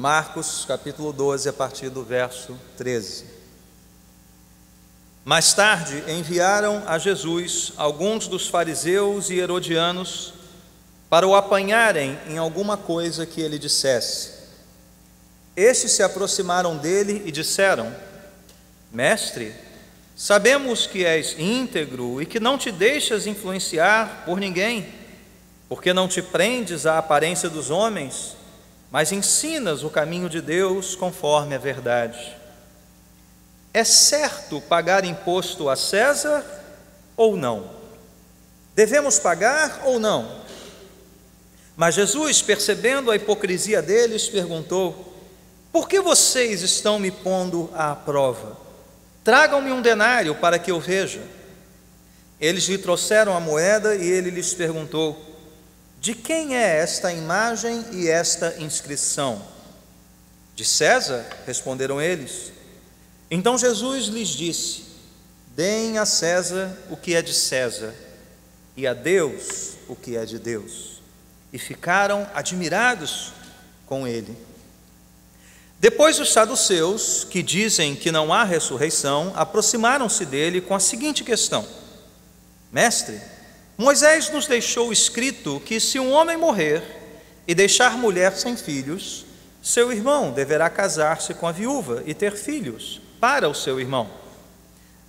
Marcos, capítulo 12, a partir do verso 13. Mais tarde enviaram a Jesus alguns dos fariseus e herodianos para o apanharem em alguma coisa que ele dissesse. Estes se aproximaram dele e disseram: Mestre, sabemos que és íntegro e que não te deixas influenciar por ninguém, porque não te prendes à aparência dos homens, mas ensinas o caminho de Deus conforme a verdade. É certo pagar imposto a César ou não? Devemos pagar ou não? Mas Jesus, percebendo a hipocrisia deles, perguntou: Por que vocês estão me pondo à prova? Tragam-me um denário para que eu veja. Eles lhe trouxeram a moeda e ele lhes perguntou: De quem é esta imagem e esta inscrição? De César, responderam eles. Então Jesus lhes disse: Deem a César o que é de César, e a Deus o que é de Deus. E ficaram admirados com ele. Depois os saduceus, que dizem que não há ressurreição, aproximaram-se dele com a seguinte questão: Mestre, Moisés nos deixou escrito que se um homem morrer e deixar mulher sem filhos, seu irmão deverá casar-se com a viúva e ter filhos para o seu irmão.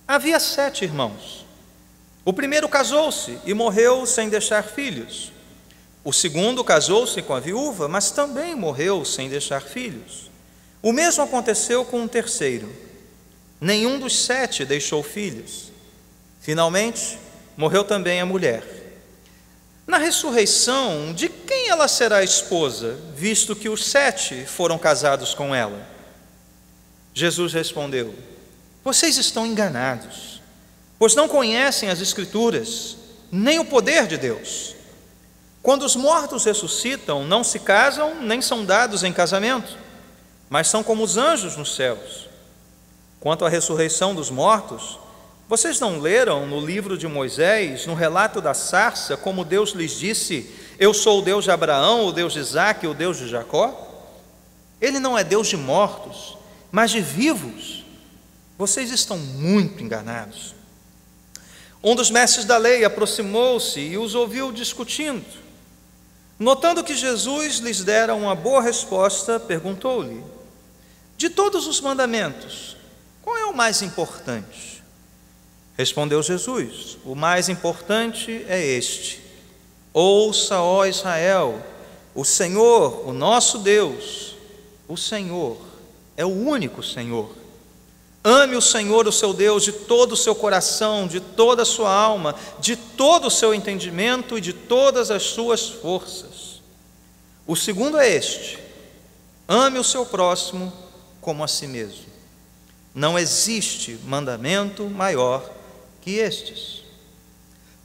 Havia 7 irmãos. O primeiro casou-se e morreu sem deixar filhos. O segundo casou-se com a viúva, mas também morreu sem deixar filhos. O mesmo aconteceu com o terceiro. Nenhum dos 7 deixou filhos. Finalmente, morreu também a mulher. Na ressurreição, de quem ela será esposa, visto que os 7 foram casados com ela? Jesus respondeu: Vocês estão enganados, pois não conhecem as Escrituras, nem o poder de Deus. Quando os mortos ressuscitam, não se casam, nem são dados em casamento, mas são como os anjos nos céus. Quanto à ressurreição dos mortos, vocês não leram no livro de Moisés, no relato da sarça, como Deus lhes disse: Eu sou o Deus de Abraão, o Deus de Isaque, o Deus de Jacó? Ele não é Deus de mortos, mas de vivos. Vocês estão muito enganados. Um dos mestres da lei aproximou-se e os ouviu discutindo. Notando que Jesus lhes dera uma boa resposta, perguntou-lhe: De todos os mandamentos, qual é o mais importante? Respondeu Jesus: O mais importante é este: Ouça, ó Israel, o Senhor, o nosso Deus, o Senhor é o único Senhor. Ame o Senhor, o seu Deus, de todo o seu coração, de toda a sua alma, de todo o seu entendimento e de todas as suas forças. O segundo é este: ame o seu próximo como a si mesmo. Não existe mandamento maior que estes.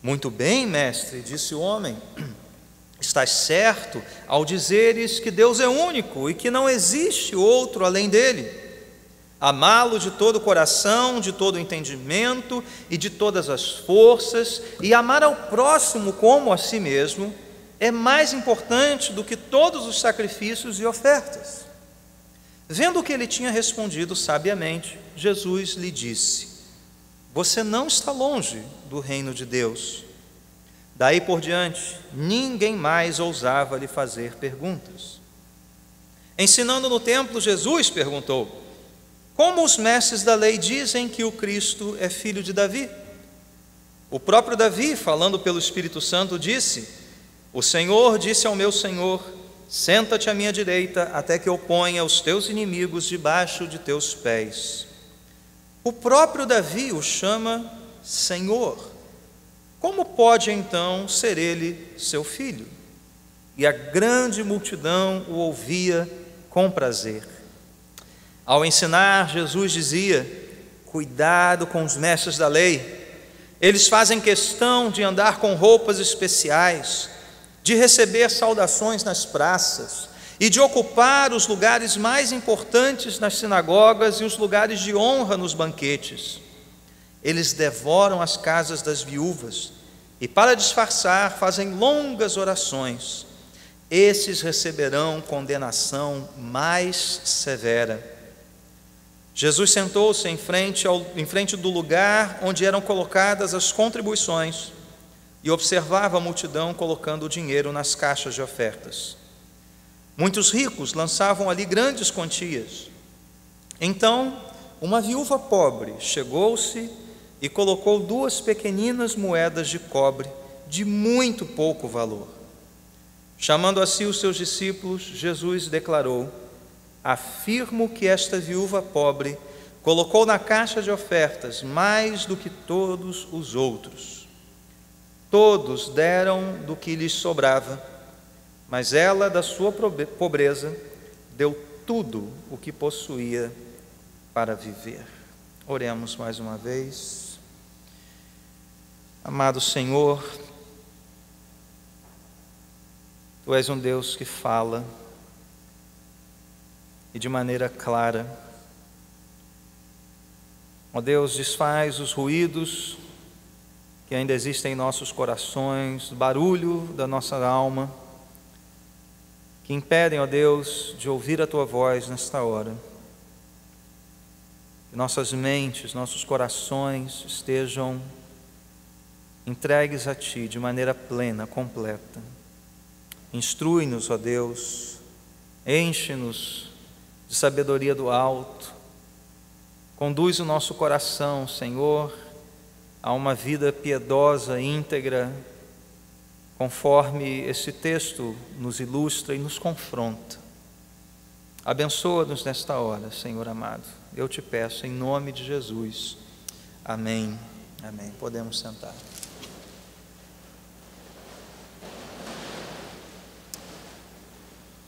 Muito bem, mestre, disse o homem, estás certo ao dizeres que Deus é único e que não existe outro além dele. Amá-lo de todo o coração, de todo o entendimento e de todas as forças, e amar ao próximo como a si mesmo, é mais importante do que todos os sacrifícios e ofertas. Vendo que ele tinha respondido sabiamente, Jesus lhe disse: Você não está longe do reino de Deus. Daí por diante, ninguém mais ousava lhe fazer perguntas. Ensinando no templo, Jesus perguntou: Como os mestres da lei dizem que o Cristo é filho de Davi? O próprio Davi, falando pelo Espírito Santo, disse: O Senhor disse ao meu Senhor: Senta-te à minha direita, até que eu ponha os teus inimigos debaixo de teus pés. O próprio Davi o chama Senhor. Como pode então ser ele seu filho? E a grande multidão o ouvia com prazer. Ao ensinar, Jesus dizia: Cuidado com os mestres da lei. Eles fazem questão de andar com roupas especiais, de receber saudações nas praças e de ocupar os lugares mais importantes nas sinagogas e os lugares de honra nos banquetes. Eles devoram as casas das viúvas e, para disfarçar, fazem longas orações. esses receberão condenação mais severa. Jesus sentou-se em frente do lugar onde eram colocadas as contribuições e observava a multidão colocando o dinheiro nas caixas de ofertas. Muitos ricos lançavam ali grandes quantias. Então, uma viúva pobre chegou-se e colocou 2 pequeninas moedas de cobre de muito pouco valor. Chamando a si os seus discípulos, Jesus declarou: afirmo que esta viúva pobre colocou na caixa de ofertas mais do que todos os outros. Todos deram do que lhes sobrava, mas ela, da sua pobreza, deu tudo o que possuía para viver. Oremos mais uma vez. Amado Senhor, Tu és um Deus que fala, e de maneira clara. Ó Deus, desfaz os ruídos que ainda existem em nossos corações, o barulho da nossa alma, que impedem, ó Deus, de ouvir a Tua voz nesta hora. Que nossas mentes, nossos corações estejam entregues a Ti de maneira plena, completa. Instrui-nos, ó Deus, enche-nos de sabedoria do alto, conduz o nosso coração, Senhor, a uma vida piedosa, íntegra, conforme esse texto nos ilustra e nos confronta. Abençoa-nos nesta hora, Senhor amado. Eu te peço em nome de Jesus. Amém. Amém. Podemos sentar.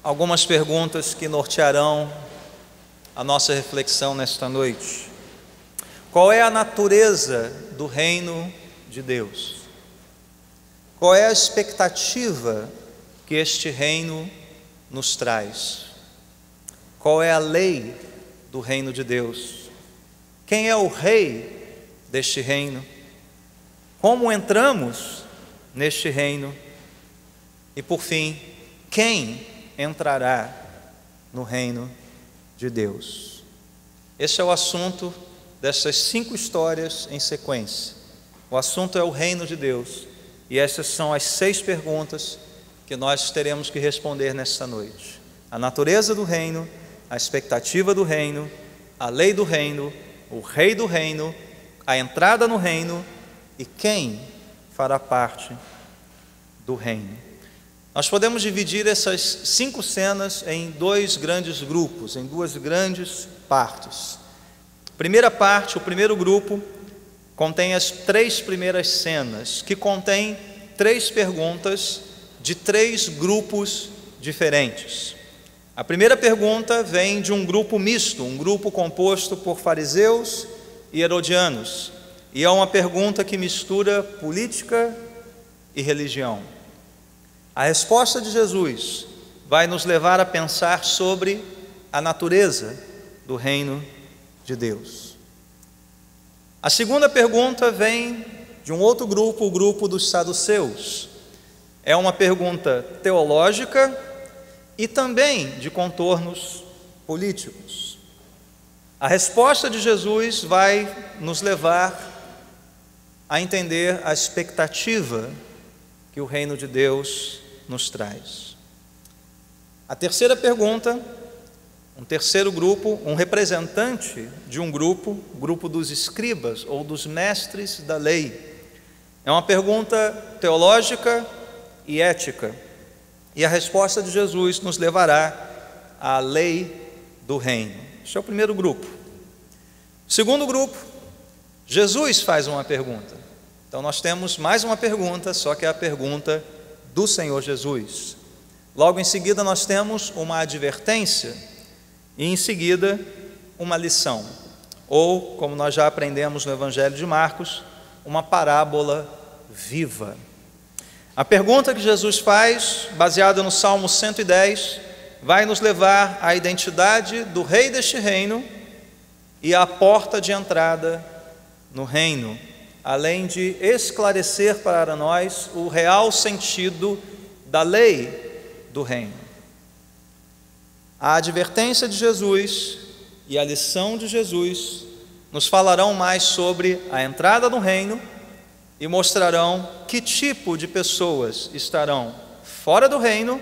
Algumas perguntas que nortearão a nossa reflexão nesta noite. Qual é a natureza do reino de Deus? Qual é a expectativa que este reino nos traz? Qual é a lei do reino de Deus? Quem é o rei deste reino? Como entramos neste reino? E por fim, quem entrará no reino de Deus? Esse é o assunto dessas 5 histórias em sequência. O assunto é o reino de Deus, e essas são as 6 perguntas que nós teremos que responder nesta noite: a natureza do reino, a expectativa do reino, a lei do reino, o rei do reino, a entrada no reino e quem fará parte do reino. Nós podemos dividir essas 5 cenas em 2 grandes grupos, em 2 grandes partes. Primeira parte, o primeiro grupo, contém as 3 primeiras cenas, que contém 3 perguntas de 3 grupos diferentes. A primeira pergunta vem de um grupo misto, um grupo composto por fariseus e herodianos, e é uma pergunta que mistura política e religião. A resposta de Jesus vai nos levar a pensar sobre a natureza do reino de Deus. A segunda pergunta vem de um outro grupo, o grupo dos saduceus. É uma pergunta teológica e também de contornos políticos. A resposta de Jesus vai nos levar a entender a expectativa que o reino de Deus nos traz. A terceira pergunta, um terceiro grupo, um representante de um grupo, o grupo dos escribas ou dos mestres da lei. É uma pergunta teológica e ética. E a resposta de Jesus nos levará à lei do reino. Este é o primeiro grupo. Segundo grupo, Jesus faz uma pergunta. Então nós temos mais uma pergunta, só que é a pergunta do Senhor Jesus. Logo em seguida nós temos uma advertência e em seguida uma lição, ou, como nós já aprendemos no Evangelho de Marcos, uma parábola viva. A pergunta que Jesus faz, baseada no Salmo 110, vai nos levar à identidade do rei deste reino e à porta de entrada no reino, além de esclarecer para nós o real sentido da lei do reino. A advertência de Jesus e a lição de Jesus nos falarão mais sobre a entrada no reino e mostrarão que tipo de pessoas estarão fora do reino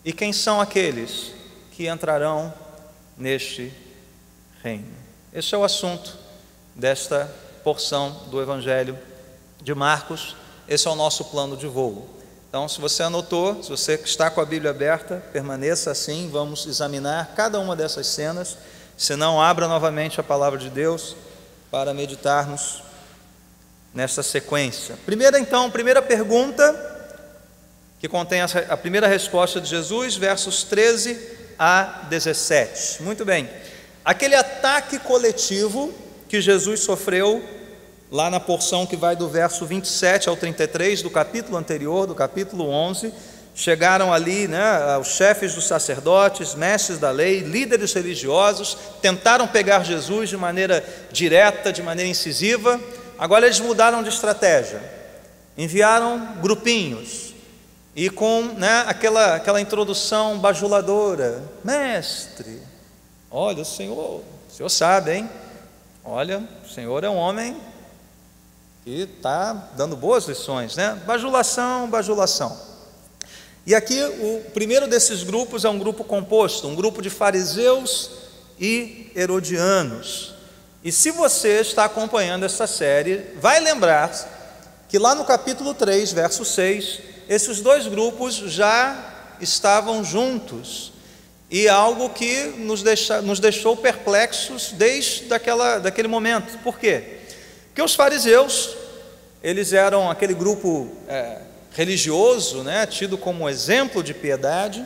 e quem são aqueles que entrarão neste reino. Esse é o assunto desta porção do Evangelho de Marcos. Esse é o nosso plano de voo. Então, se você anotou, se você está com a Bíblia aberta, permaneça assim, vamos examinar cada uma dessas cenas. Se não, abra novamente a palavra de Deus para meditarmos nessa sequência. Primeira pergunta, que contém a primeira resposta de Jesus, versos 13 a 17. Muito bem. Aquele ataque coletivo que Jesus sofreu lá na porção que vai do verso 27 ao 33 do capítulo anterior, do capítulo 11, chegaram ali, os chefes dos sacerdotes, mestres da lei, líderes religiosos, tentaram pegar Jesus de maneira direta, de maneira incisiva. Agora eles mudaram de estratégia, enviaram grupinhos e com aquela introdução bajuladora: mestre, olha, o senhor sabe, hein? Olha, o senhor é um homem que está dando boas lições, Bajulação. E aqui o primeiro desses grupos é um grupo composto, um grupo de fariseus e herodianos. E se você está acompanhando essa série, vai lembrar que lá no capítulo 3, verso 6, esses dois grupos já estavam juntos. E algo que nos deixou perplexos desde daquele momento. Por quê? Porque os fariseus, eles eram aquele grupo religioso, tido como exemplo de piedade.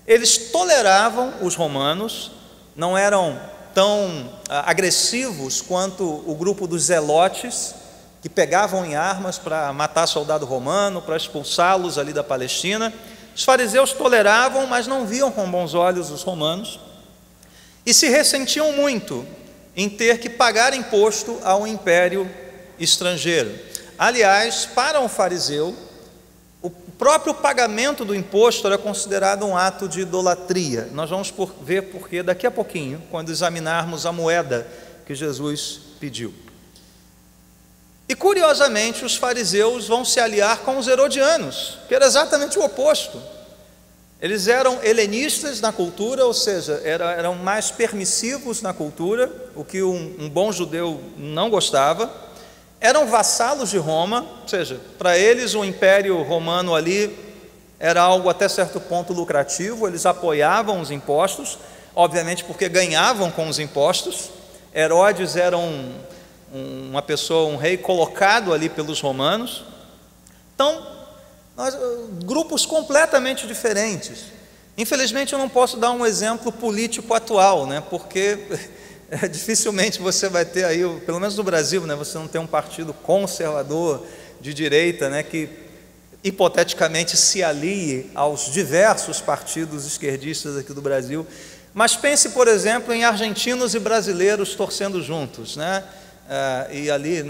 Eles toleravam os romanos, não eram tão agressivos quanto o grupo dos zelotes, que pegavam em armas para matar soldado romano, para expulsá-los ali da Palestina. Os fariseus toleravam, mas não viam com bons olhos os romanos, e se ressentiam muito em ter que pagar imposto ao império estrangeiro. Aliás, para um fariseu, o próprio pagamento do imposto era considerado um ato de idolatria. Nós vamos ver porquê daqui a pouquinho, quando examinarmos a moeda que Jesus pediu. E curiosamente, os fariseus vão se aliar com os herodianos, que era exatamente o oposto. Eles eram helenistas na cultura, ou seja, eram mais permissivos na cultura, o que um bom judeu não gostava. Eram vassalos de Roma, ou seja, para eles o Império Romano ali era algo até certo ponto lucrativo. Eles apoiavam os impostos, obviamente porque ganhavam com os impostos. Herodes era uma pessoa, um rei colocado ali pelos romanos. Então, grupos completamente diferentes. Infelizmente eu não posso dar um exemplo político atual, porque dificilmente você vai ter aí, pelo menos no Brasil, você não tem um partido conservador de direita, que hipoteticamente se alie aos diversos partidos esquerdistas aqui do Brasil. Mas pense, por exemplo, em argentinos e brasileiros torcendo juntos, e ali,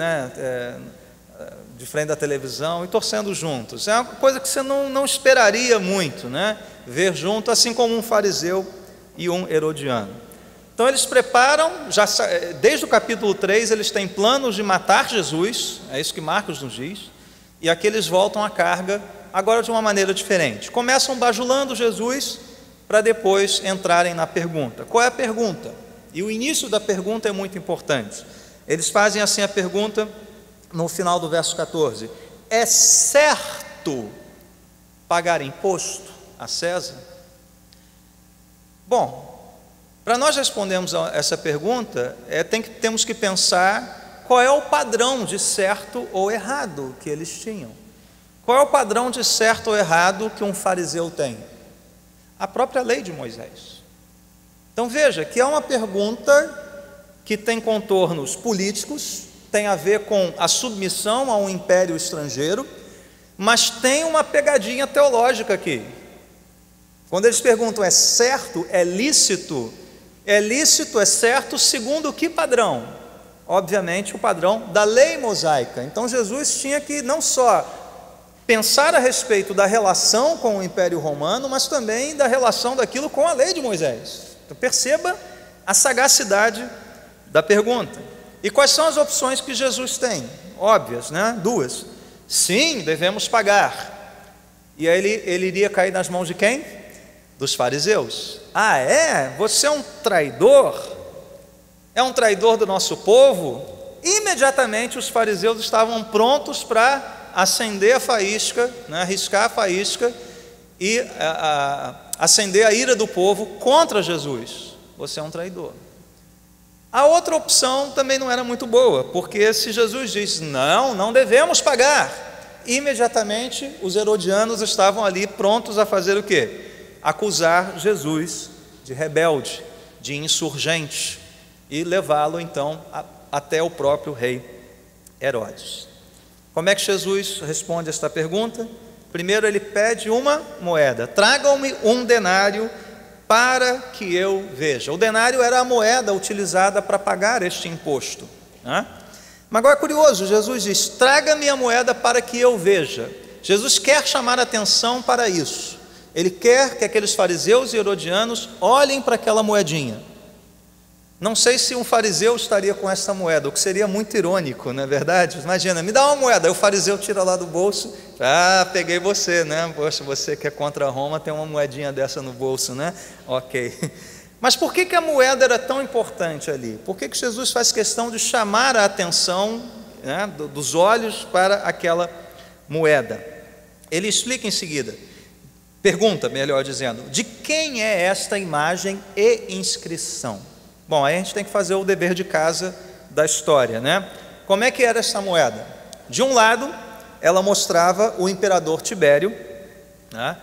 de frente à televisão e torcendo juntos. É uma coisa que você não esperaria muito, ver junto, assim como um fariseu e um herodiano. Então eles preparam, desde o capítulo 3, eles têm planos de matar Jesus, é isso que Marcos nos diz, e aqui eles voltam à carga, agora de uma maneira diferente. Começam bajulando Jesus, para depois entrarem na pergunta. Qual é a pergunta? E o início da pergunta é muito importante. Eles fazem assim a pergunta no final do verso 14: é certo pagar imposto a César? Bom, para nós respondermos a essa pergunta, temos que pensar qual é o padrão de certo ou errado que eles tinham. Qual é o padrão de certo ou errado que um fariseu tem? A própria lei de Moisés. Então veja que é uma pergunta que tem contornos políticos, tem a ver com a submissão a um império estrangeiro, mas tem uma pegadinha teológica aqui. Quando eles perguntam: é certo, é lícito? É lícito, é certo, segundo que padrão? Obviamente o padrão da lei mosaica. Então Jesus tinha que não só pensar a respeito da relação com o Império Romano, mas também da relação daquilo com a lei de Moisés. Então, perceba a sagacidade da pergunta. E quais são as opções que Jesus tem? Óbvias, né? Duas. Sim, devemos pagar. E aí ele iria cair nas mãos de quem? Dos fariseus. Ah, é? Você é um traidor? É um traidor do nosso povo? Imediatamente os fariseus estavam prontos para acender a faísca, né? Arriscar a faísca e acender a ira do povo contra Jesus. Você é um traidor. A outra opção também não era muito boa, porque se Jesus diz, não devemos pagar, imediatamente os herodianos estavam ali prontos a fazer o quê? Acusar Jesus de rebelde, de insurgente, e levá-lo então até o próprio rei Herodes. Como é que Jesus responde esta pergunta? Primeiro ele pede uma moeda, tragam-me um denário para que eu veja. O denário era a moeda utilizada para pagar este imposto, né? Mas agora é curioso, Jesus diz, traga-me a moeda para que eu veja. Jesus quer chamar a atenção para isso. Ele quer que aqueles fariseus e herodianos olhem para aquela moedinha. Não sei se um fariseu estaria com essa moeda, o que seria muito irônico, não é verdade? Imagina, me dá uma moeda, aí o fariseu tira lá do bolso, peguei você, né? Poxa, você que é contra Roma tem uma moedinha dessa no bolso, né? Ok. Mas por que a moeda era tão importante ali? Por que Jesus faz questão de chamar a atenção, né, dos olhos para aquela moeda? Ele explica em seguida, pergunta, melhor dizendo, de quem é esta imagem e inscrição? Bom, aí a gente tem que fazer o dever de casa da história, né? Como é que era essa moeda? De um lado, ela mostrava o imperador Tibério, né?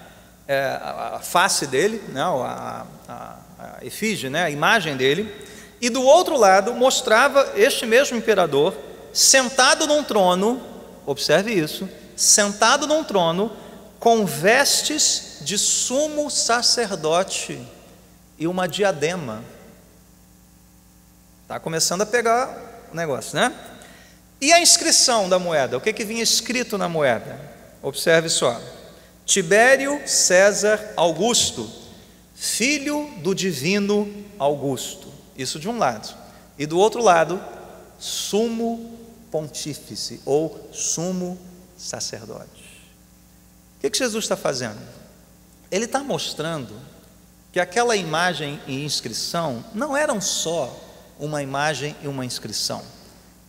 A face dele, né? a efígie, né? A imagem dele, e do outro lado mostrava este mesmo imperador sentado num trono, observe isso, sentado num trono com vestes de sumo sacerdote e uma diadema. Está começando a pegar o negócio, né? E a inscrição da moeda? O que vinha escrito na moeda? Observe só. Tibério César Augusto, filho do divino Augusto. Isso de um lado. E do outro lado, sumo pontífice ou sumo sacerdote. O que Jesus está fazendo? Ele está mostrando que aquela imagem e inscrição não eram só uma imagem e uma inscrição,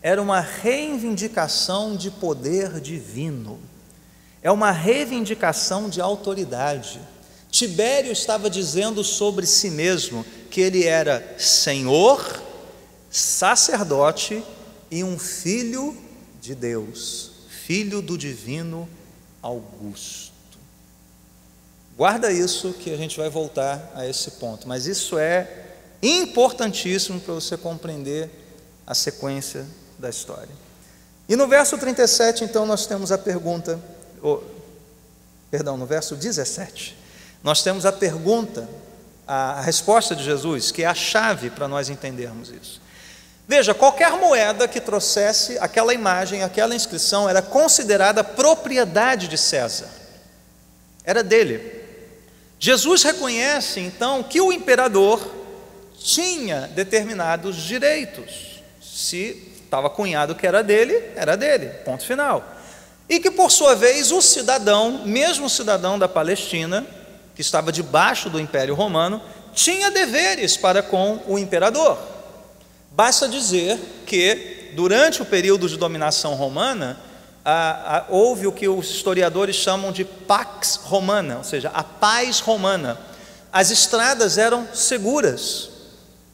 era uma reivindicação de poder divino, é uma reivindicação de autoridade. Tibério estava dizendo sobre si mesmo que ele era Senhor, sacerdote e um filho de Deus, filho do divino Augusto. Guarda isso que a gente vai voltar a esse ponto, mas isso é importantíssimo para você compreender a sequência da história. E no verso 37, então, nós temos a pergunta, no verso 17, nós temos a pergunta, a resposta de Jesus, que é a chave para nós entendermos isso. Veja, qualquer moeda que trouxesse aquela imagem, aquela inscrição, era considerada propriedade de César, era dele. Jesus reconhece, então, que o imperador tinha determinados direitos. Se estava cunhado que era dele, ponto final. E que por sua vez o cidadão, mesmo o cidadão da Palestina, que estava debaixo do Império Romano, tinha deveres para com o imperador. Basta dizer que durante o período de dominação romana, houve o que os historiadores chamam de Pax Romana, ou seja, a paz romana. As estradas eram seguras,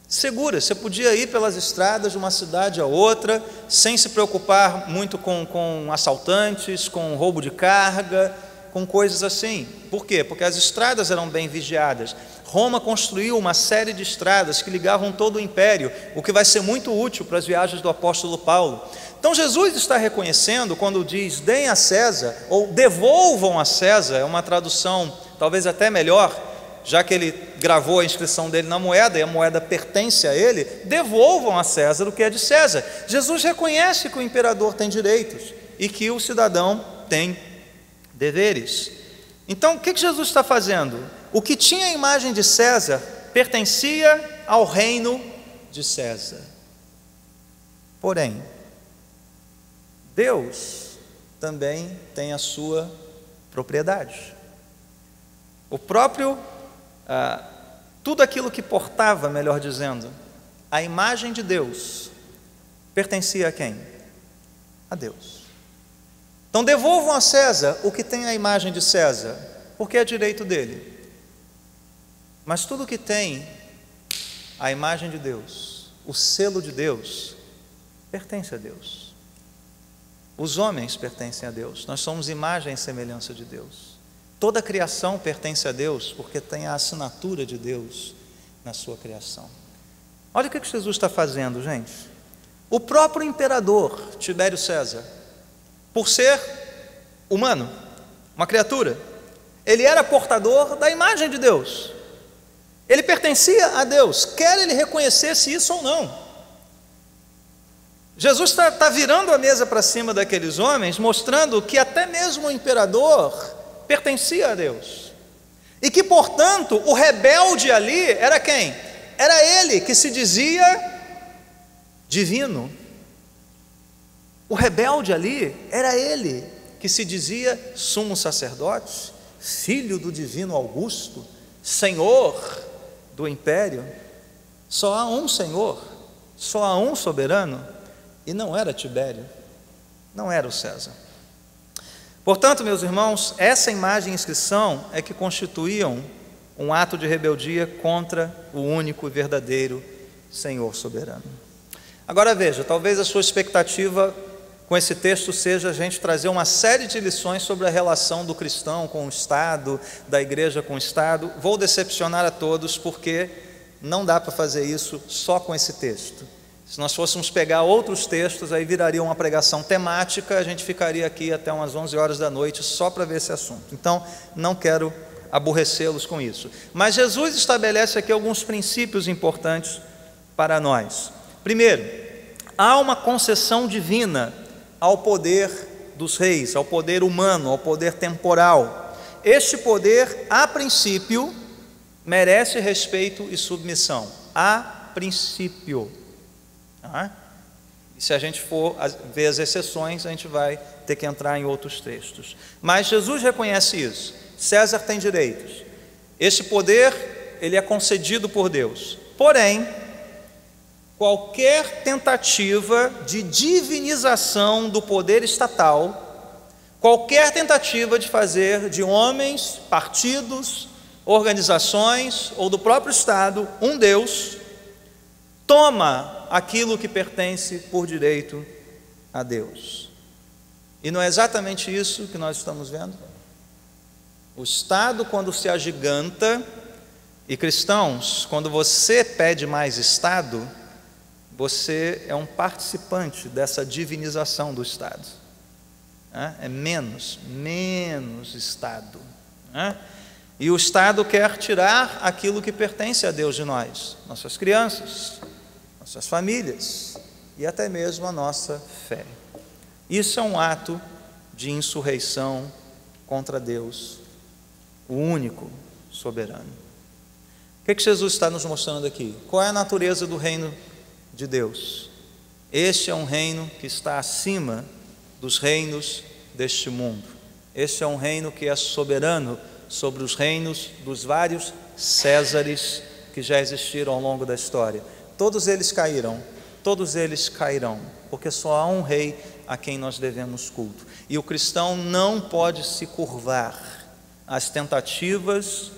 você podia ir pelas estradas de uma cidade a outra, sem se preocupar muito com assaltantes, com roubo de carga, com coisas assim. Por quê? Porque as estradas eram bem vigiadas. Roma construiu uma série de estradas que ligavam todo o império, o que vai ser muito útil para as viagens do apóstolo Paulo. Então Jesus está reconhecendo, quando diz, deem a César, ou devolvam a César, é uma tradução talvez até melhor, já que ele gravou a inscrição dele na moeda, e a moeda pertence a ele, devolvam a César o que é de César. Jesus reconhece que o imperador tem direitos, e que o cidadão tem deveres. Então, o que Jesus está fazendo? O que tinha a imagem de César pertencia ao reino de César. Porém, Deus também tem a sua propriedade. O próprio, tudo aquilo que portava, melhor dizendo, a imagem de Deus, pertencia a quem? A Deus. Então devolvam a César o que tem a imagem de César, porque é direito dele. Mas tudo que tem a imagem de Deus, o selo de Deus, pertence a Deus. Os homens pertencem a Deus, nós somos imagem e semelhança de Deus. Toda a criação pertence a Deus, porque tem a assinatura de Deus na sua criação. Olha o que Jesus está fazendo, gente. O próprio imperador Tibério César, por ser humano, uma criatura, ele era portador da imagem de Deus. Ele pertencia a Deus, quer ele reconhecesse isso ou não. Jesus está virando a mesa para cima daqueles homens, mostrando que até mesmo o imperador pertencia a Deus. E que, portanto, o rebelde ali era quem? Era ele que se dizia divino. O rebelde ali era ele que se dizia sumo sacerdote, filho do divino Augusto, senhor do império. Só há um Senhor, só há um soberano, e não era Tibério, não era o César. Portanto, meus irmãos, essa imagem e inscrição é que constituíam um ato de rebeldia contra o único e verdadeiro Senhor soberano. Agora veja, talvez a sua expectativa com esse texto seja a gente trazer uma série de lições sobre a relação do cristão com o Estado, da igreja com o Estado. Vou decepcionar a todos, porque não dá para fazer isso só com esse texto. Se nós fôssemos pegar outros textos, aí viraria uma pregação temática, a gente ficaria aqui até umas 11 horas da noite só para ver esse assunto. Então, não quero aborrecê-los com isso. Mas Jesus estabelece aqui alguns princípios importantes para nós. Primeiro, há uma concessão divina ao poder dos reis, ao poder humano, ao poder temporal. Este poder, a princípio, merece respeito e submissão. A princípio. E se a gente for ver as exceções, a gente vai ter que entrar em outros textos. Mas Jesus reconhece isso. César tem direitos. Esse poder, ele é concedido por Deus. Porém, qualquer tentativa de divinização do poder estatal, qualquer tentativa de fazer de homens, partidos, organizações ou do próprio Estado um Deus, toma aquilo que pertence por direito a Deus. E não é exatamente isso que nós estamos vendo? O Estado, quando se agiganta, e cristãos, quando você pede mais Estado, você é um participante dessa divinização do Estado. É menos Estado. E o Estado quer tirar aquilo que pertence a Deus de nós, nossas crianças, nossas famílias e até mesmo a nossa fé. Isso é um ato de insurreição contra Deus, o único soberano. O que Jesus está nos mostrando aqui? Qual é a natureza do reino de Deus? Este é um reino que está acima dos reinos deste mundo. Este é um reino que é soberano sobre os reinos dos vários Césares que já existiram ao longo da história. Todos eles caíram, todos eles cairão, porque só há um rei a quem nós devemos culto. E o cristão não pode se curvar às tentativas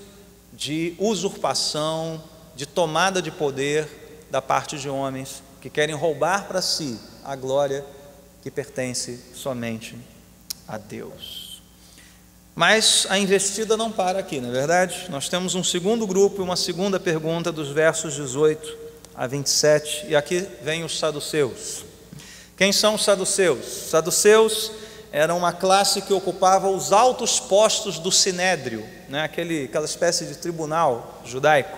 de usurpação, de tomada de poder da parte de homens que querem roubar para si a glória que pertence somente a Deus. Mas a investida não para aqui, não é verdade? Nós temos um segundo grupo e uma segunda pergunta dos versos 18 a 27, e aqui vem os saduceus. Quem são os saduceus? Os saduceus eram uma classe que ocupava os altos postos do sinédrio, né? Aquela espécie de tribunal judaico.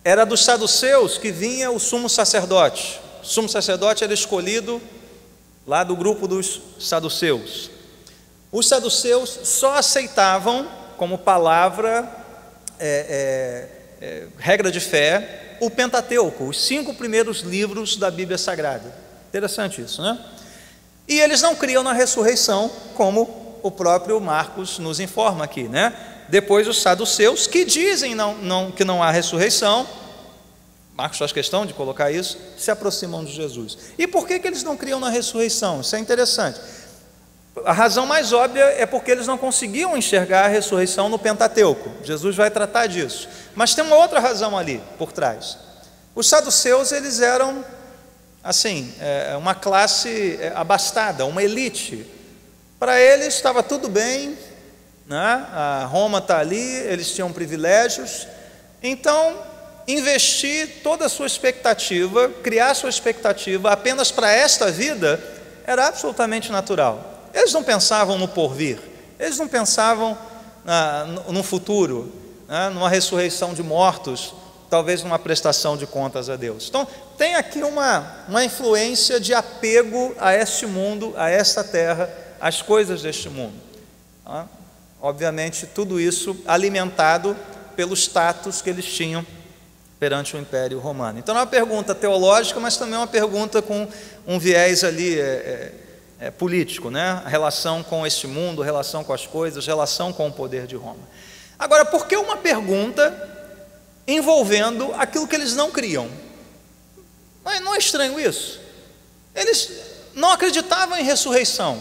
Era dos saduceus que vinha o sumo sacerdote. O sumo sacerdote era escolhido lá do grupo dos saduceus. Os saduceus só aceitavam como palavra, regra de fé, o Pentateuco, os 5 primeiros livros da Bíblia Sagrada. Interessante isso, né? E eles não criam na ressurreição, como o próprio Marcos nos informa aqui, né? Depois os saduceus, que dizem que não há ressurreição, Marcos faz questão de colocar isso, se aproximam de Jesus. E por que eles não criam na ressurreição? Isso é interessante. A razão mais óbvia é porque eles não conseguiam enxergar a ressurreição no Pentateuco. Jesus vai tratar disso. Mas tem uma outra razão ali por trás. Os saduceus, eles eram, assim, uma classe abastada, uma elite. Para eles estava tudo bem, né? A Roma está ali, eles tinham privilégios. Então, investir toda a sua expectativa, criar sua expectativa apenas para esta vida, era absolutamente natural. Eles não pensavam no porvir, eles não pensavam no futuro, né? Numa ressurreição de mortos, talvez numa prestação de contas a Deus. Então, tem aqui uma influência de apego a este mundo, a esta terra, às coisas deste mundo. Tá? Obviamente, tudo isso alimentado pelo status que eles tinham perante o Império Romano. Então, é uma pergunta teológica, mas também é uma pergunta com um viés ali político, né? A relação com este mundo, a relação com as coisas, a relação com o poder de Roma. Agora, por que uma pergunta envolvendo aquilo que eles não criam? Não é estranho isso? Eles não acreditavam em ressurreição.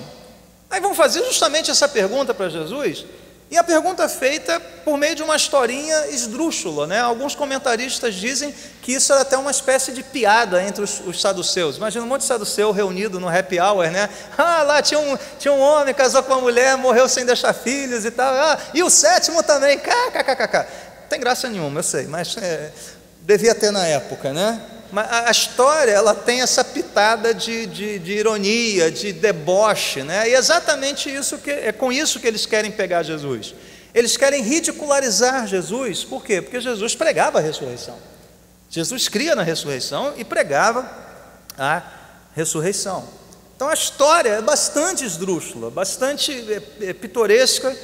Aí vão fazer justamente essa pergunta para Jesus, e a pergunta é feita por meio de uma historinha esdrúxula, né? Alguns comentaristas dizem que isso era até uma espécie de piada entre os saduceus. Imagina um monte de saduceu reunido no happy hour, né? Lá tinha um homem, casou com uma mulher, morreu sem deixar filhos e tal. E o 7º também, kkkk. Não tem graça nenhuma, eu sei, mas devia ter na época, né? Mas a história, ela tem essa pitada de ironia, de deboche, né? E é exatamente isso é com isso que eles querem pegar Jesus. Eles querem ridicularizar Jesus. Por quê? Porque Jesus pregava a ressurreição. Jesus cria na ressurreição e pregava a ressurreição. Então a história é bastante esdrúxula, bastante pitoresca,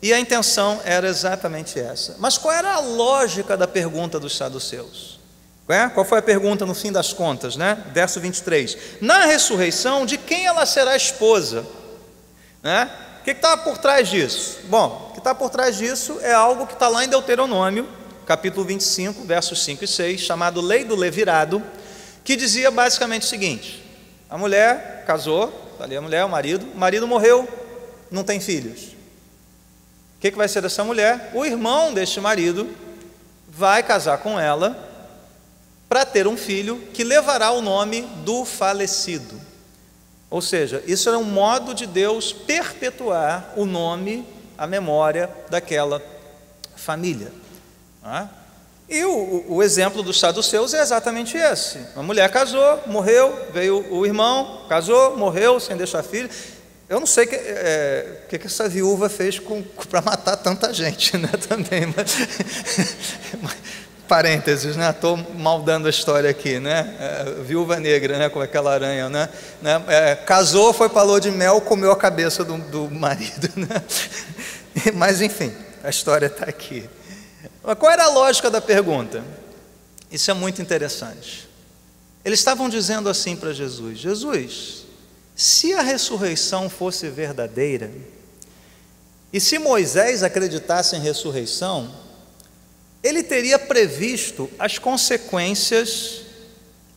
e a intenção era exatamente essa. Mas qual era a lógica da pergunta dos saduceus? Qual foi a pergunta no fim das contas, né? Verso 23. Na ressurreição, de quem ela será esposa? Né? O que estava por trás disso? Bom, o que está por trás disso é algo que está lá em Deuteronômio, capítulo 25, versos 5 e 6, chamado Lei do Levirado, que dizia basicamente o seguinte: a mulher casou, está ali a mulher, o marido morreu, não tem filhos. O que vai ser dessa mulher? O irmão deste marido vai casar com ela para ter um filho que levará o nome do falecido. Ou seja, isso era um modo de Deus perpetuar o nome, a memória daquela família. E o exemplo dos saduceus é exatamente esse. A mulher casou, morreu, veio o irmão, casou, morreu, sem deixar filho. Eu não sei o que essa viúva fez para matar tanta gente, né, também, mas parênteses, né? Estou maldando a história aqui, né? Viúva negra, né? Com aquela aranha, né? Casou, foi para a lua de mel, comeu a cabeça do marido, né? Mas enfim, a história está aqui. Mas qual era a lógica da pergunta? Isso é muito interessante. Eles estavam dizendo assim para Jesus: Jesus, se a ressurreição fosse verdadeira, e se Moisés acreditasse em ressurreição, ele teria previsto as consequências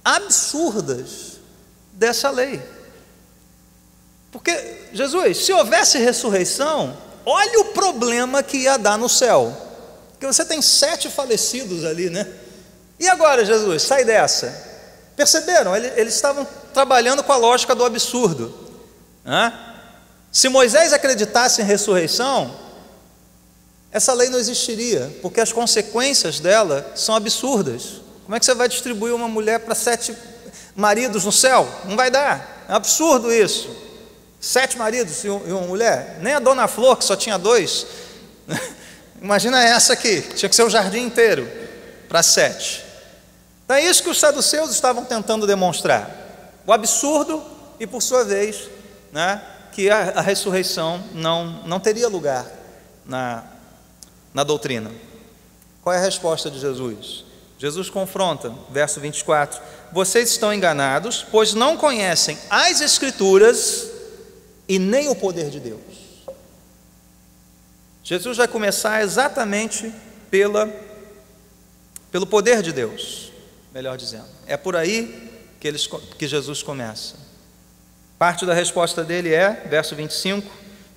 absurdas dessa lei. Porque, Jesus, se houvesse ressurreição, olha o problema que ia dar no céu. Porque você tem 7 falecidos ali, né? E agora, Jesus, sai dessa. Perceberam? Eles estavam trabalhando com a lógica do absurdo. Se Moisés acreditasse em ressurreição, essa lei não existiria, porque as consequências dela são absurdas. Como é que você vai distribuir uma mulher para 7 maridos no céu? Não vai dar, é um absurdo isso. 7 maridos e uma mulher, nem a Dona Flor, que só tinha 2. Imagina essa aqui, tinha que ser o jardim inteiro para 7. Então é isso que os saduceus estavam tentando demonstrar, o absurdo e, por sua vez, né, que a ressurreição não teria lugar na doutrina. Qual é a resposta de Jesus? Jesus confronta, verso 24: vocês estão enganados, pois não conhecem as Escrituras e nem o poder de Deus. Jesus vai começar exatamente pelo poder de Deus, melhor dizendo. É por aí que Jesus começa. Parte da resposta dele é, verso 25: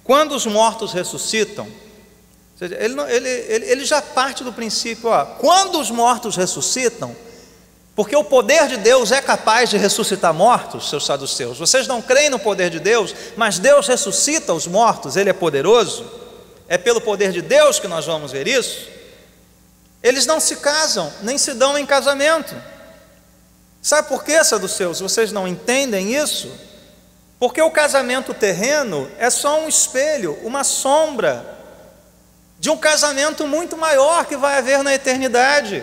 quando os mortos ressuscitam. Ou seja, ele já parte do princípio, quando os mortos ressuscitam, porque o poder de Deus é capaz de ressuscitar mortos, seus saduceus. Vocês não creem no poder de Deus, mas Deus ressuscita os mortos, Ele é poderoso. É pelo poder de Deus que nós vamos ver isso. Eles não se casam, nem se dão em casamento. Sabe por quê, saduceus? Vocês não entendem isso? Porque o casamento terreno é só um espelho, uma sombra de um casamento muito maior que vai haver na eternidade,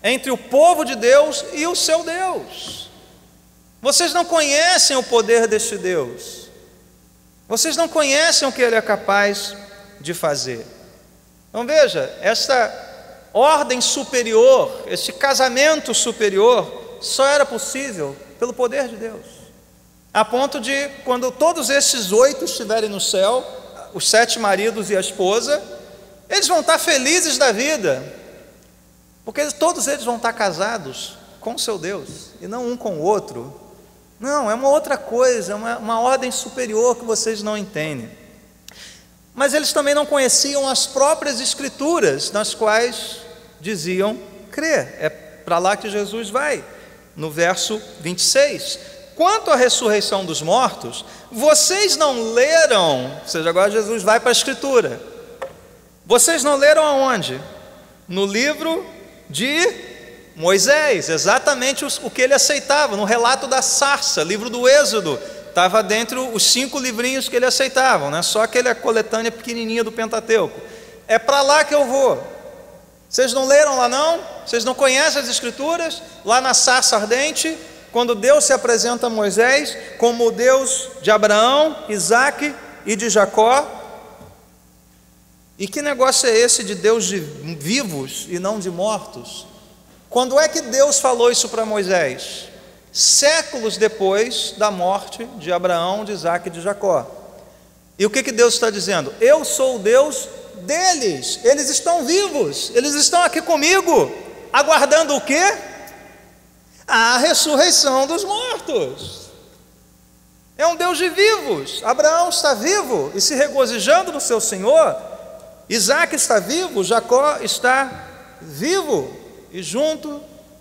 entre o povo de Deus e o seu Deus. Vocês não conhecem o poder deste Deus, vocês não conhecem o que Ele é capaz de fazer. Então veja, esta ordem superior, esse casamento superior, só era possível pelo poder de Deus, a ponto de, quando todos esses 8 estiverem no céu, os 7 maridos e a esposa, eles vão estar felizes da vida, porque todos eles vão estar casados com o seu Deus, e não um com o outro. Não, é uma outra coisa, é uma ordem superior que vocês não entendem. Mas eles também não conheciam as próprias Escrituras, nas quais diziam crer. É para lá que Jesus vai, no verso 26. Quanto à ressurreição dos mortos, vocês não leram, ou seja, agora Jesus vai para a Escritura. Vocês não leram aonde? No livro de Moisés, exatamente o que ele aceitava, no relato da sarça, livro do Êxodo, estava dentro os 5 livrinhos que ele aceitava, não é só aquela coletânea pequenininha do Pentateuco. É para lá que eu vou. Vocês não leram lá não? Vocês não conhecem as Escrituras? Lá na sarça ardente, quando Deus se apresenta a Moisés como o Deus de Abraão, Isaque e de Jacó. E que negócio é esse de Deus de vivos e não de mortos? Quando é que Deus falou isso para Moisés? Séculos depois da morte de Abraão, de Isaque e de Jacó. E o que Deus está dizendo? Eu sou o Deus deles, eles estão vivos, eles estão aqui comigo, aguardando o quê? A ressurreição dos mortos. É um Deus de vivos. Abraão está vivo e se regozijando no seu Senhor. Isaque está vivo, Jacó está vivo, e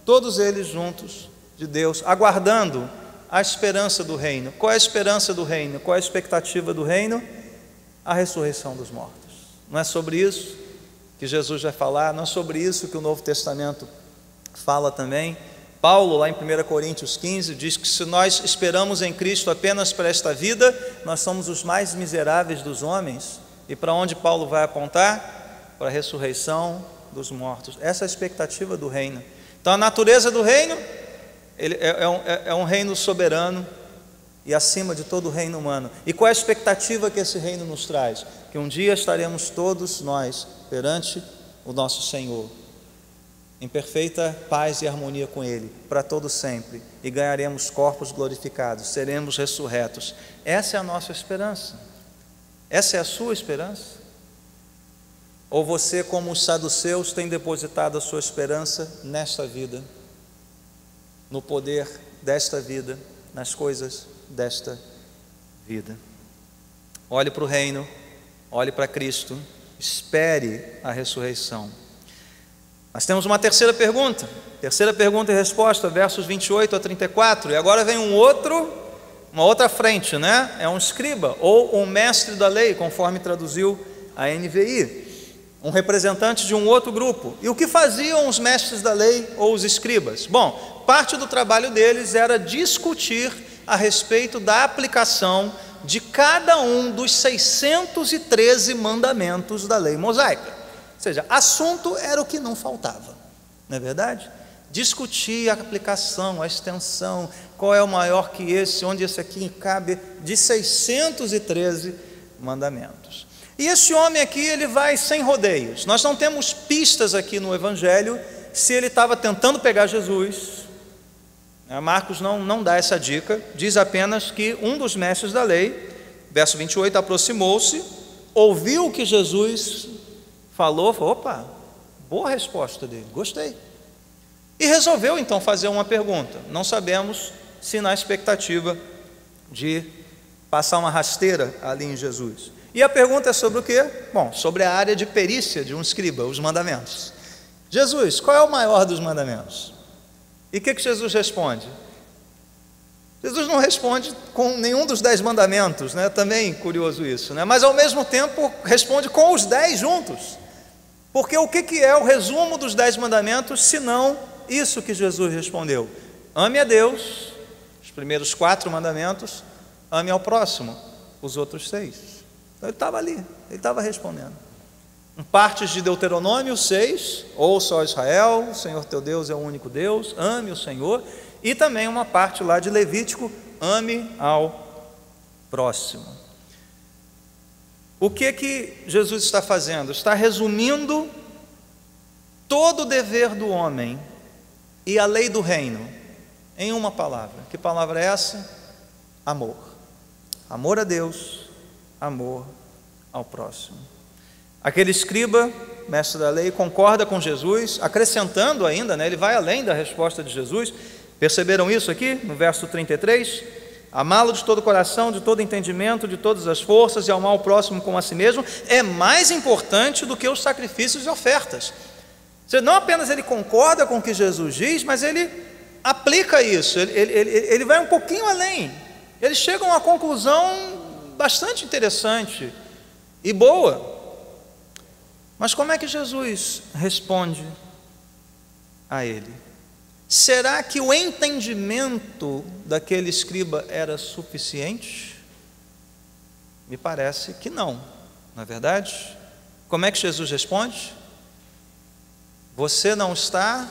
todos eles juntos de Deus, aguardando a esperança do reino. Qual é a esperança do reino? Qual é a expectativa do reino? A ressurreição dos mortos. Não é sobre isso que Jesus vai falar, não é sobre isso que o Novo Testamento fala também. Paulo, lá em 1 Coríntios 15, diz que se nós esperamos em Cristo apenas para esta vida, nós somos os mais miseráveis dos homens. E para onde Paulo vai apontar? Para a ressurreição dos mortos. Essa é a expectativa do reino. Então a natureza do reino é um reino soberano e acima de todo o reino humano. E qual é a expectativa que esse reino nos traz? Que um dia estaremos todos nós perante o nosso Senhor, em perfeita paz e harmonia com Ele, para todo sempre, e ganharemos corpos glorificados, seremos ressurretos. Essa é a nossa esperança. Essa é a sua esperança? Ou você, como os saduceus, tem depositado a sua esperança nesta vida, no poder desta vida, nas coisas desta vida? Olhe para o reino, olhe para Cristo, espere a ressurreição. Nós temos uma terceira pergunta e resposta, versos 28 a 34, e agora vem uma outra frente, né? É um escriba ou um mestre da lei, conforme traduziu a NVI, um representante de um outro grupo. E o que faziam os mestres da lei ou os escribas? Bom, parte do trabalho deles era discutir a respeito da aplicação de cada um dos 613 mandamentos da lei mosaica. Ou seja, assunto era o que não faltava, não é verdade? discutir a aplicação, a extensão, qual é o maior que esse, onde esse aqui cabe, de 613 mandamentos. E esse homem aqui, ele vai sem rodeios. Nós não temos pistas aqui no Evangelho se ele estava tentando pegar Jesus. Marcos não dá essa dica, diz apenas que um dos mestres da lei, verso 28, aproximou-se, ouviu o que Jesus falou, opa, boa resposta dele, gostei. E resolveu então fazer uma pergunta. Não sabemos se na expectativa de passar uma rasteira ali em Jesus. E a pergunta é sobre o quê? Bom, sobre a área de perícia de um escriba, os mandamentos. Jesus, qual é o maior dos mandamentos? E o que Jesus responde? Jesus não responde com nenhum dos 10 mandamentos, né? Também curioso isso, né? Mas ao mesmo tempo responde com os 10 juntos. Porque o que é o resumo dos 10 mandamentos, se não isso que Jesus respondeu? Ame a Deus, os primeiros 4 mandamentos, ame ao próximo, os outros 6. Então ele estava ali, ele estava respondendo. Em partes de Deuteronômio 6, ouça, ó Israel, o Senhor teu Deus é o único Deus, ame o Senhor. E também uma parte lá de Levítico, ame ao próximo. O que Jesus está fazendo? Está resumindo todo o dever do homem e a lei do reino em uma palavra. Que palavra é essa? Amor. Amor a Deus, amor ao próximo. Aquele escriba, mestre da lei, concorda com Jesus, acrescentando ainda, né, ele vai além da resposta de Jesus. Perceberam isso aqui no verso 33? Amá-lo de todo o coração, de todo entendimento, de todas as forças, e amar o próximo como a si mesmo, é mais importante do que os sacrifícios e ofertas. Não apenas ele concorda com o que Jesus diz, mas ele aplica isso, ele vai um pouquinho além. Ele chega a uma conclusão bastante interessante e boa. Mas como é que Jesus responde a ele? Será que o entendimento daquele escriba era suficiente? Me parece que não é verdade? Como é que Jesus responde? Você não está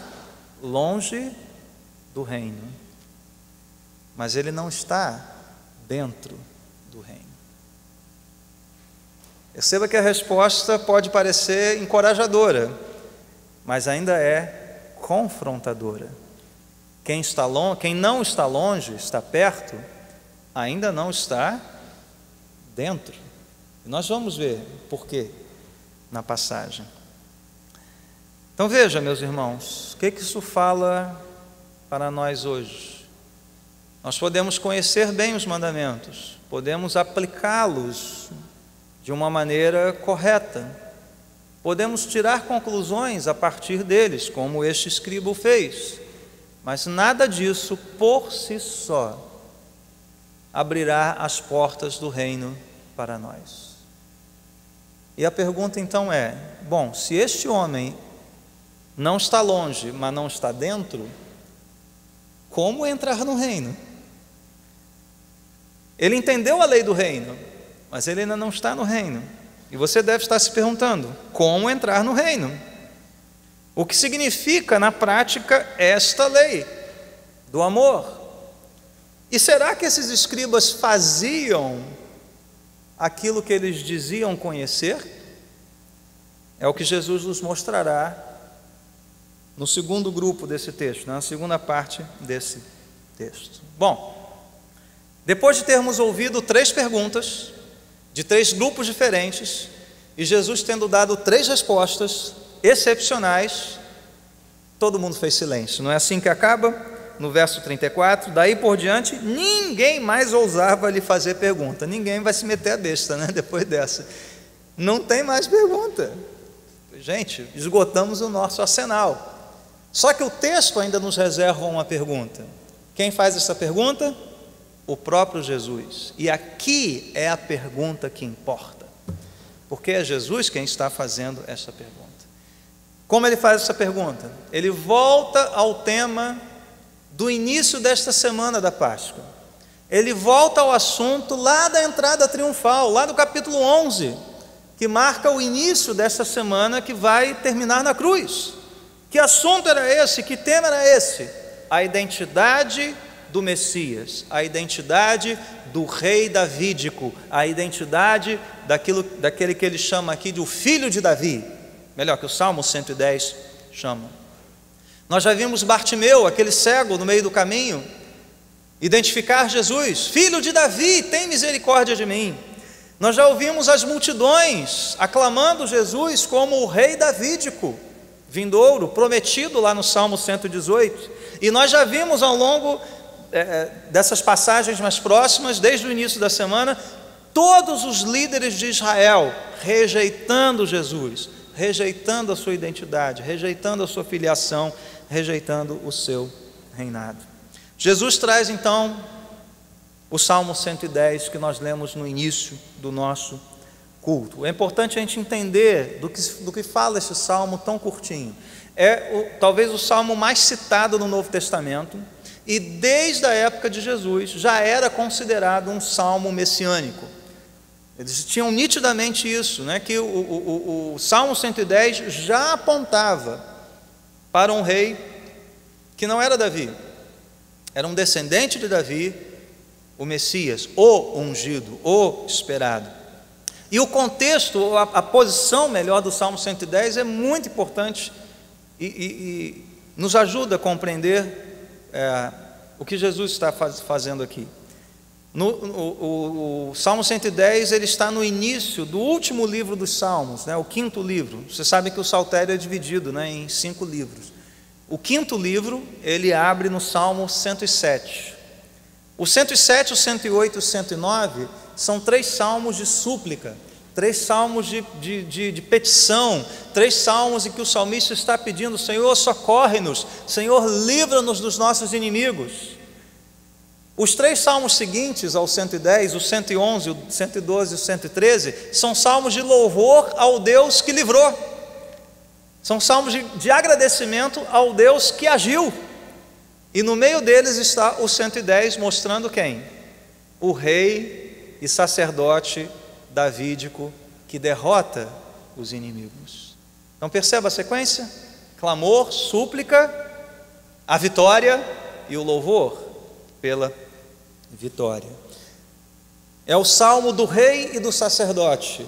longe do reino, mas ele não está dentro do reino. Perceba que a resposta pode parecer encorajadora, mas ainda é confrontadora. Quem não está longe, está perto, ainda não está dentro. E nós vamos ver por quê na passagem. Então veja, meus irmãos, o que isso fala para nós hoje? Nós podemos conhecer bem os mandamentos, podemos aplicá-los de uma maneira correta, podemos tirar conclusões a partir deles, como este escriba o fez, mas nada disso por si só abrirá as portas do reino para nós. E a pergunta então é: bom, se este homem não está longe, mas não está dentro, como entrar no reino? Ele entendeu a lei do reino, mas ele ainda não está no reino. E você deve estar se perguntando: como entrar no reino? O que significa na prática esta lei do amor? E será que esses escribas faziam aquilo que eles diziam conhecer? É o que Jesus nos mostrará no segundo grupo desse texto, na segunda parte desse texto. Bom, depois de termos ouvido 3 perguntas de 3 grupos diferentes, e Jesus tendo dado 3 respostas excepcionais, todo mundo fez silêncio. Não é assim que acaba? No verso 34, daí por diante, ninguém mais ousava lhe fazer pergunta. Ninguém vai se meter a besta, né? Depois dessa. Não tem mais pergunta. Gente, esgotamos o nosso arsenal. Só que o texto ainda nos reserva uma pergunta. Quem faz essa pergunta? O próprio Jesus. E aqui é a pergunta que importa, porque é Jesus quem está fazendo essa pergunta. Como ele faz essa pergunta? Ele volta ao tema do início desta semana da Páscoa. Ele volta ao assunto lá da entrada triunfal, lá do capítulo 11, que marca o início dessa semana que vai terminar na cruz, Que assunto era esse? Que tema era esse? A identidade do Messias, a identidade do rei davídico, a identidade daquele que ele chama aqui de o filho de Davi, melhor que o Salmo 110 chama. Nós já vimos Bartimeu, aquele cego no meio do caminho, identificar Jesus, filho de Davi, tem misericórdia de mim. Nós já ouvimos as multidões aclamando Jesus como o rei davídico, vindouro, prometido lá no Salmo 118. E nós já vimos ao longo dessas passagens mais próximas, desde o início da semana, todos os líderes de Israel rejeitando Jesus, rejeitando a sua identidade, rejeitando a sua filiação, rejeitando o seu reinado. Jesus traz então o Salmo 110 que nós lemos no início do nosso culto. É importante a gente entender do que fala esse salmo tão curtinho. Talvez o salmo mais citado no Novo Testamento, e desde a época de Jesus já era considerado um salmo messiânico. Eles tinham nitidamente isso, né? Que o Salmo 110 já apontava para um rei que não era Davi, era um descendente de Davi, o Messias, o ungido, o esperado. E o contexto, a posição melhor do Salmo 110 é muito importante e nos ajuda a compreender o que Jesus está fazendo aqui. O Salmo 110 ele está no início do último livro dos Salmos, né, o quinto livro. Você sabe que o Saltério é dividido, né, em 5 livros. O quinto livro ele abre no Salmo 107. O 107, o 108 e o 109 são 3 salmos de súplica, 3 salmos de petição, 3 salmos em que o salmista está pedindo: Senhor, socorre-nos, Senhor, livra-nos dos nossos inimigos. Os 3 salmos seguintes ao 110, o 111, o 112 e o 113, são salmos de louvor ao Deus que livrou, são salmos de agradecimento ao Deus que agiu, e no meio deles está o 110 mostrando quem? O rei e sacerdote davídico que derrota os inimigos. Então perceba a sequência: clamor, súplica, a vitória e o louvor pela vitória. É o salmo do rei e do sacerdote.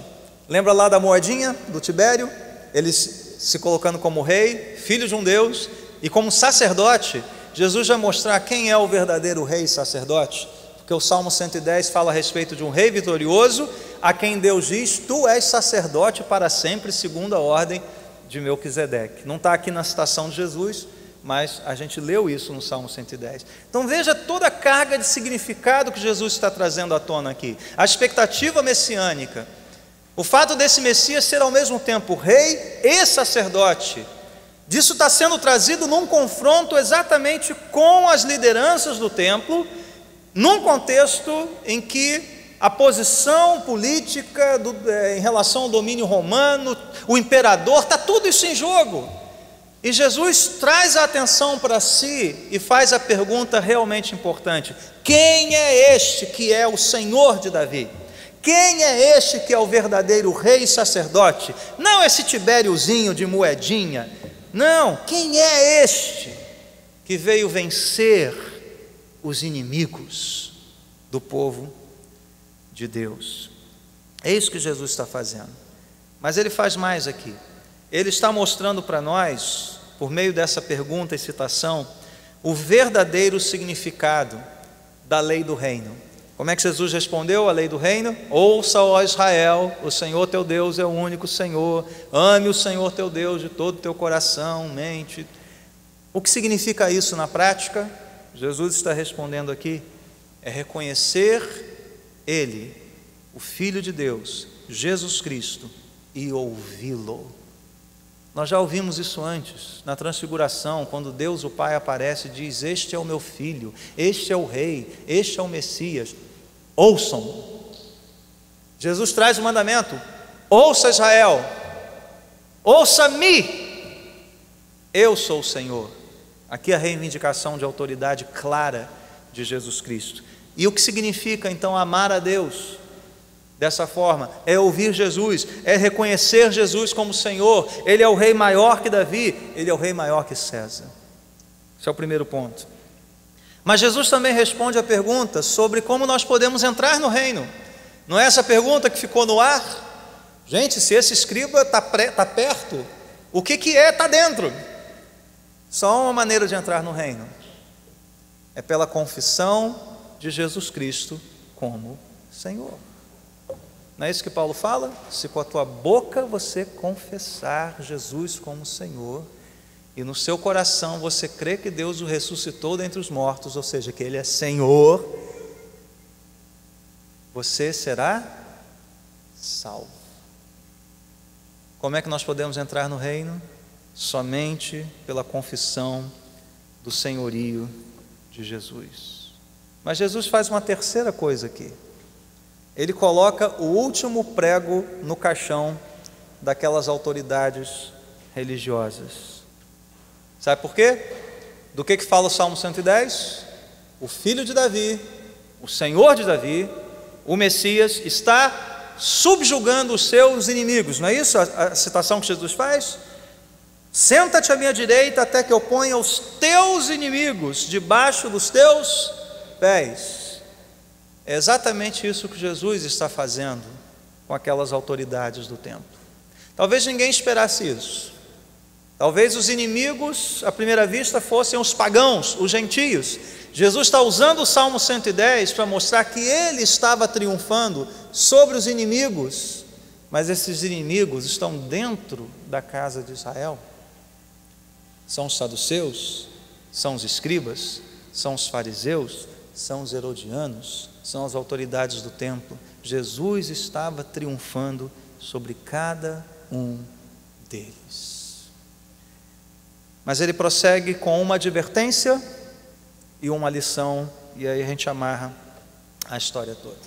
Lembra lá da moedinha do Tibério? Ele se colocando como rei, filho de um Deus, e como sacerdote. Jesus vai mostrar quem é o verdadeiro rei e sacerdote, porque o Salmo 110 fala a respeito de um rei vitorioso, a quem Deus diz: tu és sacerdote para sempre, segundo a ordem de Melquisedeque. Não está aqui na citação de Jesus, mas a gente leu isso no Salmo 110. Então veja toda a carga de significado que Jesus está trazendo à tona aqui. A expectativa messiânica, o fato desse Messias ser ao mesmo tempo rei e sacerdote, disso está sendo trazido num confronto exatamente com as lideranças do templo, num contexto em que a posição política em relação ao domínio romano, o imperador, está tudo isso em jogo. E Jesus traz a atenção para si e faz a pergunta realmente importante: quem é este que é o Senhor de Davi? Quem é este que é o verdadeiro rei e sacerdote? Não esse Tibériozinho de moedinha. Não, quem é este que veio vencer os inimigos do povo de Deus? É isso que Jesus está fazendo. Mas ele faz mais aqui. Ele está mostrando para nós, por meio dessa pergunta e citação, o verdadeiro significado da lei do reino. Como é que Jesus respondeu à lei do reino? Ouça, ó Israel, o Senhor teu Deus é o único Senhor. Ame o Senhor teu Deus de todo o teu coração, mente. O que significa isso na prática? Jesus está respondendo aqui: é reconhecer Ele, o Filho de Deus, Jesus Cristo, e ouvi-lo. Nós já ouvimos isso antes, na transfiguração, quando Deus o Pai aparece e diz: este é o meu Filho, este é o Rei, este é o Messias, ouçam. Jesus traz o mandamento: ouça Israel, ouça-me, eu sou o Senhor. Aqui a reivindicação de autoridade clara de Jesus Cristo. E o que significa então amar a Deus? dessa forma, é ouvir Jesus, é reconhecer Jesus como Senhor. Ele é o rei maior que Davi, ele é o rei maior que César. Esse é o primeiro ponto. Mas Jesus também responde a pergunta sobre como nós podemos entrar no reino. Não é essa pergunta que ficou no ar? Gente, se esse escriba está perto, o que é está dentro? Só uma maneira de entrar no reino: é pela confissão de Jesus Cristo como Senhor. Não é isso que Paulo fala? Se com a tua boca você confessar Jesus como Senhor, e no seu coração você crê que Deus o ressuscitou dentre os mortos, ou seja, que Ele é Senhor, você será salvo. Como é que nós podemos entrar no reino? Somente pela confissão do senhorio de Jesus. Mas Jesus faz uma terceira coisa aqui. Ele coloca o último prego no caixão daquelas autoridades religiosas. Sabe por quê? Do que fala o Salmo 110? O filho de Davi, o Senhor de Davi, o Messias, está subjugando os seus inimigos. Não é isso a citação que Jesus faz? Senta-te à minha direita até que eu ponha os teus inimigos debaixo dos teus pés. É exatamente isso que Jesus está fazendo com aquelas autoridades do templo. Talvez ninguém esperasse isso. Talvez os inimigos, à primeira vista, fossem os pagãos, os gentios. Jesus está usando o Salmo 110 para mostrar que ele estava triunfando sobre os inimigos, mas esses inimigos estão dentro da casa de Israel. São os saduceus, são os escribas, são os fariseus, são os herodianos, são as autoridades do templo. Jesus estava triunfando sobre cada um deles. Mas ele prossegue com uma advertência e uma lição, e aí a gente amarra a história toda.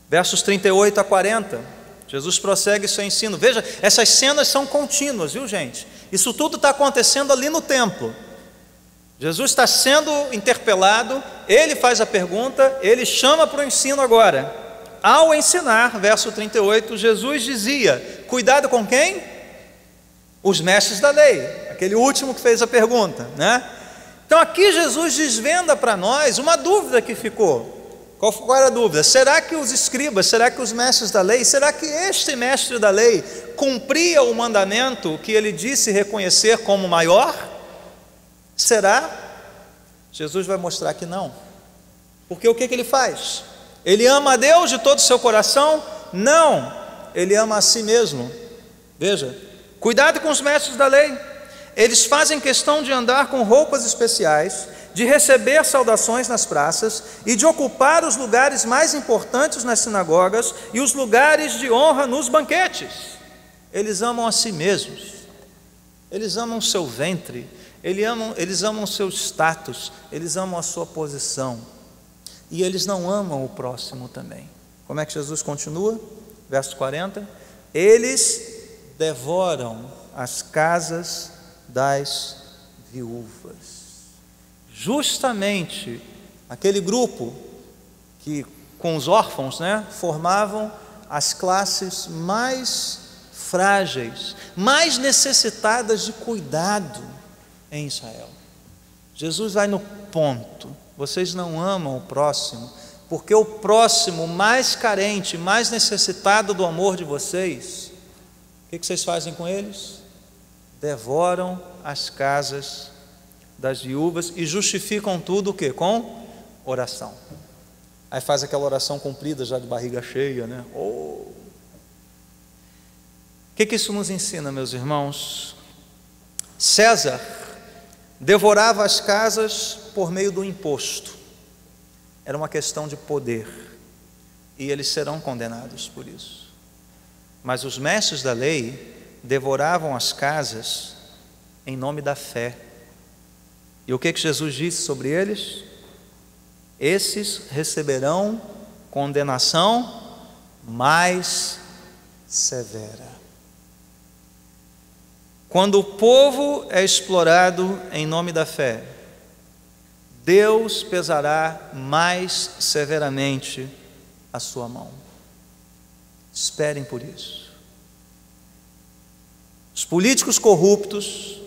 Versos 38 a 40, Jesus prossegue seu ensino. Veja, essas cenas são contínuas, viu, gente? Isso tudo está acontecendo ali no templo. Jesus está sendo interpelado, ele faz a pergunta, ele chama para o ensino agora. Ao ensinar, verso 38, Jesus dizia: cuidado com quem? Os mestres da lei, aquele último que fez a pergunta, né? Então aqui Jesus desvenda para nós uma dúvida que ficou. Qual era a dúvida? Será que os escribas, será que os mestres da lei, será que este mestre da lei cumpria o mandamento que ele disse reconhecer como maior? Será? Jesus vai mostrar que não. Porque o que ele faz? Ele ama a Deus de todo o seu coração? Não, ele ama a si mesmo. Veja, cuidado com os mestres da lei. Eles fazem questão de andar com roupas especiais, de receber saudações nas praças e de ocupar os lugares mais importantes nas sinagogas e os lugares de honra nos banquetes. Eles amam a si mesmos, eles amam o seu ventre, eles amam o seu status, eles amam a sua posição, e eles não amam o próximo também. Como é que Jesus continua? Verso 40: eles devoram as casas das viúvas. Justamente aquele grupo que com os órfãos, né, formavam as classes mais frágeis, mais necessitadas de cuidado em Israel. Jesus vai no ponto: vocês não amam o próximo, porque o próximo mais carente, mais necessitado do amor de vocês, o que vocês fazem com eles? Devoram as casas das viúvas e justificam tudo o quê? Com oração. Aí faz aquela oração comprida já de barriga cheia, né? O que isso nos ensina, meus irmãos? César devorava as casas por meio do imposto. Era uma questão de poder, e eles serão condenados por isso. Mas os mestres da lei devoravam as casas em nome da fé. E o que Jesus disse sobre eles? Esses receberão condenação mais severa. Quando o povo é explorado em nome da fé, Deus pesará mais severamente a sua mão. Esperem por isso. Os políticos corruptos,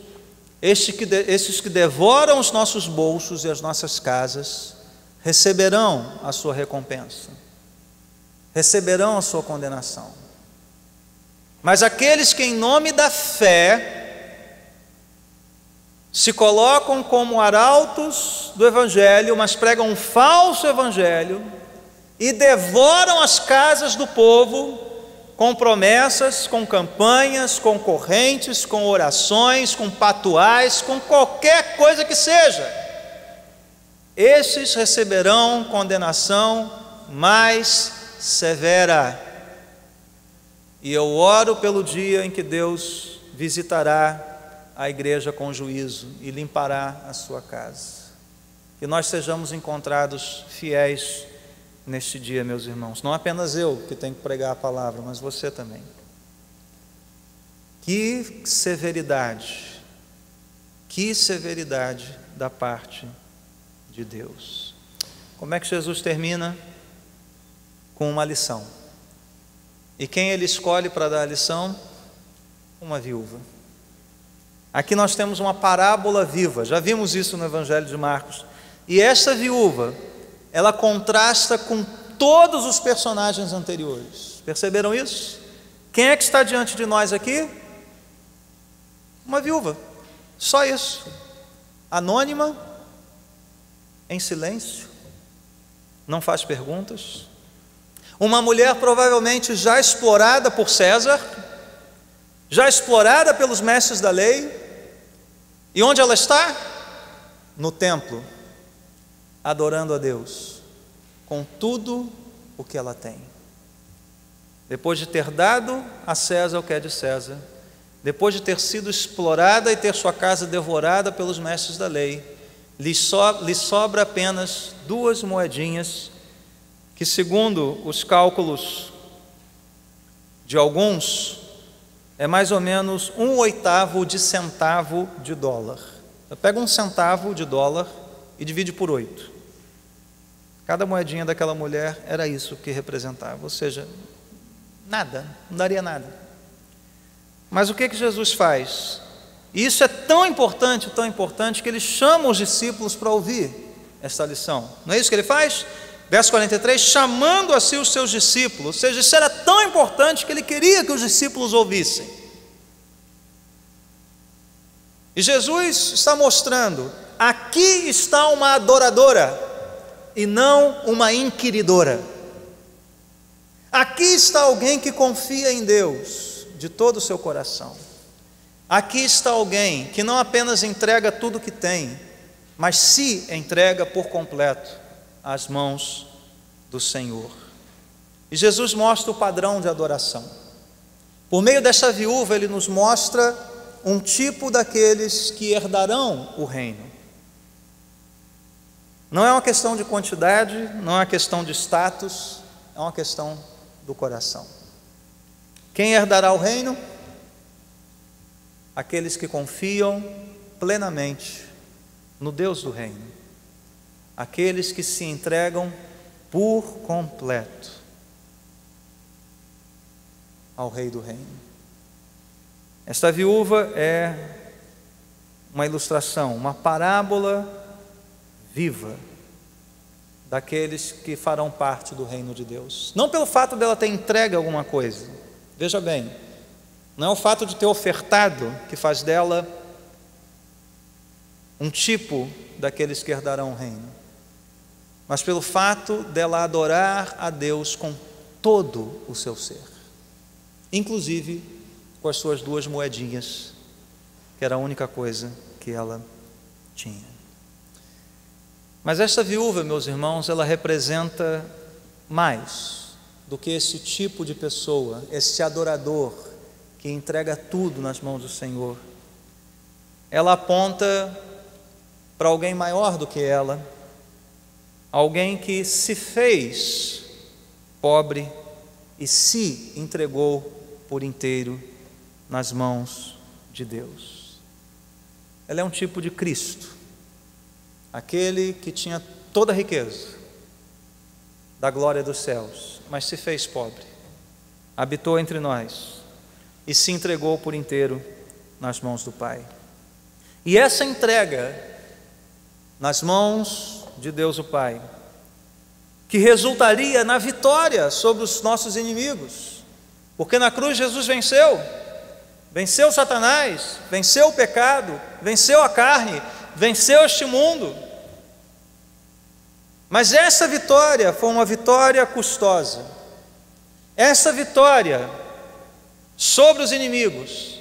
esses que devoram os nossos bolsos e as nossas casas, receberão a sua recompensa, receberão a sua condenação. Mas aqueles que em nome da fé se colocam como arautos do Evangelho, mas pregam um falso Evangelho e devoram as casas do povo com promessas, com campanhas, com correntes, com orações, com patuais, com qualquer coisa que seja, esses receberão condenação mais severa. E eu oro pelo dia em que Deus visitará a igreja com juízo e limpará a sua casa. Que nós sejamos encontrados fiéis neste dia, meus irmãos. Não apenas eu que tenho que pregar a palavra, mas você também. Que severidade da parte de Deus. Como é que Jesus termina? Com uma lição. E quem ele escolhe para dar a lição? Uma viúva. Aqui nós temos uma parábola viva, já vimos isso no Evangelho de Marcos. E essa viúva, ela contrasta com todos os personagens anteriores. Perceberam isso? Quem é que está diante de nós aqui? Uma viúva, só isso. Anônima, em silêncio, não faz perguntas. Uma mulher provavelmente já explorada por César, já explorada pelos mestres da lei. E onde ela está? No templo, adorando a Deus, com tudo o que ela tem. Depois de ter dado a César o que é de César, depois de ter sido explorada e ter sua casa devorada pelos mestres da lei, lhe sobra apenas 2 moedinhas, que segundo os cálculos de alguns, é mais ou menos 1/8 de centavo de dólar. Eu pego 1 centavo de dólar e divide por 8. Cada moedinha daquela mulher era isso que representava, ou seja, nada, não daria nada. Mas o que Jesus faz? E isso é tão importante, que ele chama os discípulos para ouvir esta lição. Não é isso que ele faz? Verso 43, chamando a si os seus discípulos, ou seja, isso era tão importante que ele queria que os discípulos ouvissem. E Jesus está mostrando, aqui está uma adoradora e não uma inquiridora. Aqui está alguém que confia em Deus de todo o seu coração. Aqui está alguém que não apenas entrega tudo o que tem, mas se entrega por completo às mãos do Senhor. E Jesus mostra o padrão de adoração. Por meio dessa viúva, ele nos mostra um tipo daqueles que herdarão o reino. Não é uma questão de quantidade, não é uma questão de status, é uma questão do coração. Quem herdará o reino? Aqueles que confiam plenamente no Deus do reino. Aqueles que se entregam por completo ao Rei do reino. Esta viúva é uma ilustração, uma parábola viva daqueles que farão parte do reino de Deus. Não pelo fato dela ter entregue alguma coisa, veja bem, não é o fato de ter ofertado que faz dela um tipo daqueles que herdarão o reino, mas pelo fato dela adorar a Deus com todo o seu ser, inclusive com as suas 2 moedinhas, que era a única coisa que ela tinha. Mas esta viúva, meus irmãos, ela representa mais do que esse tipo de pessoa, esse adorador que entrega tudo nas mãos do Senhor. Ela aponta para alguém maior do que ela, alguém que se fez pobre e se entregou por inteiro nas mãos de Deus. Ela é um tipo de Cristo, aquele que tinha toda a riqueza da glória dos céus, mas se fez pobre, habitou entre nós e se entregou por inteiro nas mãos do Pai. E essa entrega nas mãos de Deus o Pai, que resultaria na vitória sobre os nossos inimigos, porque na cruz Jesus venceu Satanás, venceu o pecado, venceu a carne, venceu este mundo. Mas essa vitória foi uma vitória custosa. Essa vitória sobre os inimigos